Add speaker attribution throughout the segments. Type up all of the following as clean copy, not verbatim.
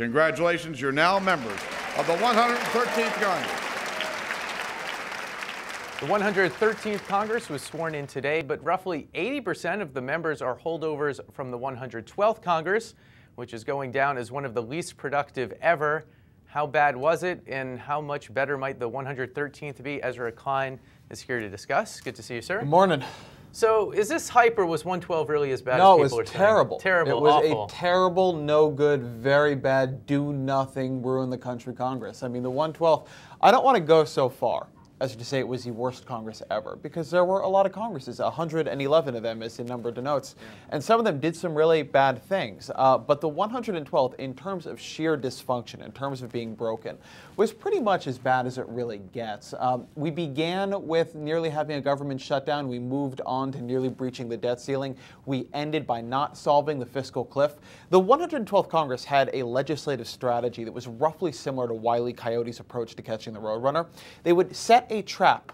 Speaker 1: Congratulations, you're now members of the 113th Congress.
Speaker 2: The 113th Congress was sworn in today, but roughly 80% of the members are holdovers from the 112th Congress, which is going down as one of the least productive ever. How bad was it, and how much better might the 113th be? Ezra Klein is here to discuss. Good to see you, sir.
Speaker 3: Good morning.
Speaker 2: So is this hype, or was 112 really as bad as people are saying?
Speaker 3: No, it was terrible.
Speaker 2: Terrible,
Speaker 3: it was
Speaker 2: awful.
Speaker 3: A terrible, no good, very bad, do nothing, ruin the country Congress. I mean, the 112th, I don't want to go so far as to say it was the worst Congress ever, because there were a lot of Congresses, 111 of them as the number denotes, and some of them did some really bad things. But the 112th, in terms of sheer dysfunction, in terms of being broken, was pretty much as bad as it really gets. We began with nearly having a government shutdown. We moved on to nearly breaching the debt ceiling. We ended by not solving the fiscal cliff. The 112th Congress had a legislative strategy that was roughly similar to Wile E. Coyote's approach to catching the Roadrunner. They would set a trap,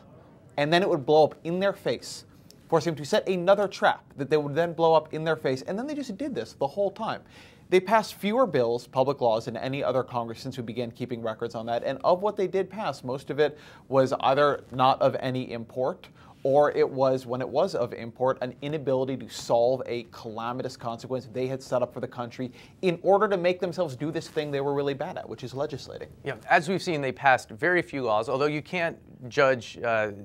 Speaker 3: and then it would blow up in their face, forcing them to set another trap that they would then blow up in their face, and then they just did this the whole time. They passed fewer bills, public laws, than any other Congress since we began keeping records on that, and of what they did pass, most of it was either not of any import, or it was, when it was of import, an inability to solve a calamitous consequence they had set up for the country in order to make themselves do this thing they were really bad at, which is legislating.
Speaker 2: Yeah, as we've seen, they passed very few laws, although you can't judge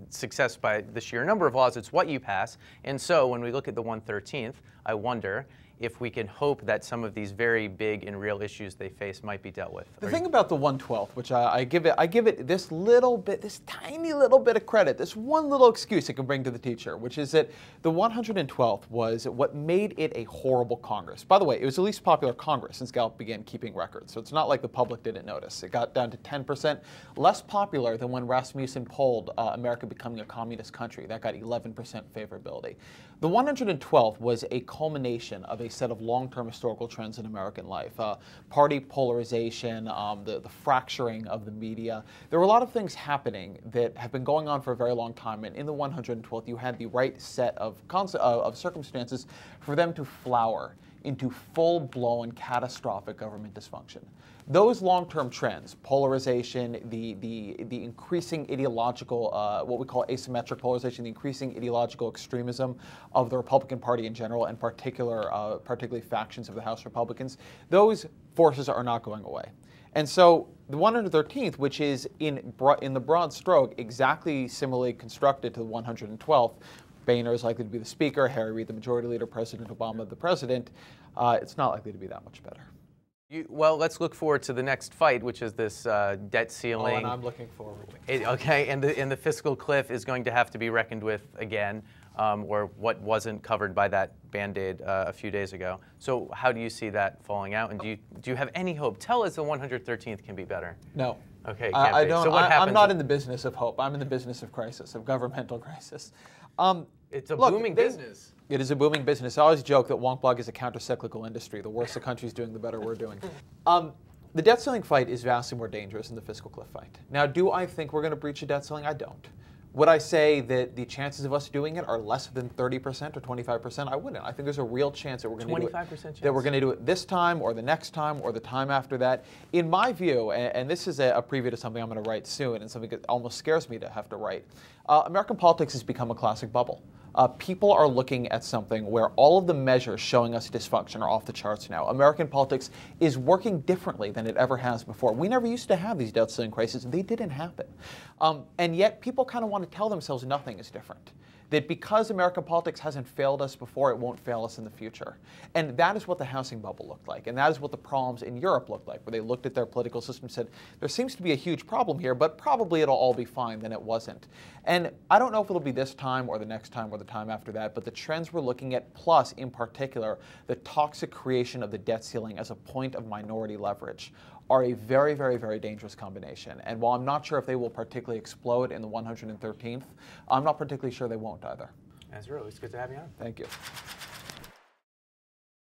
Speaker 2: success by the sheer number of laws, it's what you pass. And so when we look at the 113th, I wonder if we can hope that some of these very big and real issues they face might be dealt with.
Speaker 3: The thing about the 112th, which I give it this little bit, this tiny little bit of credit, this one little excuse it can bring to the teacher, which is that the 112th was what made it a horrible Congress. By the way, it was the least popular Congress since Gallup began keeping records, so it's not like the public didn't notice. It got down to 10%, less popular than when Rasmussen polled America becoming a communist country. That got 11% favorability. The 112th was a culmination of a set of long-term historical trends in American life. Party polarization, the fracturing of the media. There were a lot of things happening that have been going on for a very long time, and in the 112th you had the right set of circumstances for them to flower into full-blown catastrophic government dysfunction. Those long-term trends, polarization, the increasing ideological, what we call asymmetric polarization, the increasing ideological extremism of the Republican Party in general, and particularly factions of the House Republicans, those forces are not going away. And so the 113th, which is in the broad stroke exactly similarly constructed to the 112th, Boehner is likely to be the Speaker, Harry Reid the Majority Leader, President Obama the President, it's not likely to be that much better.
Speaker 2: Well, let's look forward to the next fight, which is this debt ceiling.
Speaker 3: Oh, and I'm looking forward.
Speaker 2: Okay, and the fiscal cliff is going to have to be reckoned with again, or what wasn't covered by that Band-Aid a few days ago. So how do you see that falling out, and do you have any hope? Tell us the 113th can be better.
Speaker 3: No.
Speaker 2: Okay, it can't be.
Speaker 3: don't.
Speaker 2: So what happens?
Speaker 3: I'm not in the business of hope. I'm in the business of crisis, of governmental crisis.
Speaker 2: It's a booming business.
Speaker 3: It is a booming business. I always joke that Wonkblog is a counter-cyclical industry. The worse the country's doing, the better we're doing. The debt ceiling fight is vastly more dangerous than the fiscal cliff fight. Now, do I think we're going to breach a debt ceiling? I don't. Would I say that the chances of us doing it are less than 30% or 25%? I wouldn't. I think there's a real chance that we're going to do it.
Speaker 2: 25% chance?
Speaker 3: That we're going to do it this time, or the next time, or the time after that. In my view, and this is a preview to something I'm going to write soon, and something that almost scares me to have to write, American politics has become a classic bubble. People are looking at something where all of the measures showing us dysfunction are off the charts now. American politics is working differently than it ever has before. We never used to have these debt ceiling crises. They didn't happen. And yet people kind of want to tell themselves nothing is different. That because American politics hasn't failed us before, it won't fail us in the future. And that is what the housing bubble looked like. And that is what the problems in Europe looked like, where they looked at their political system and said, there seems to be a huge problem here, but probably it'll all be fine. Then it wasn't. And I don't know if it'll be this time or the next time or the time after that, but the trends we're looking at, plus in particular, the toxic creation of the debt ceiling as a point of minority leverage, are a very, very, very dangerous combination. And while I'm not sure if they will particularly explode in the 113th, I'm not particularly sure they won't either.
Speaker 2: Ezra, it's good to have you on.
Speaker 3: Thank you.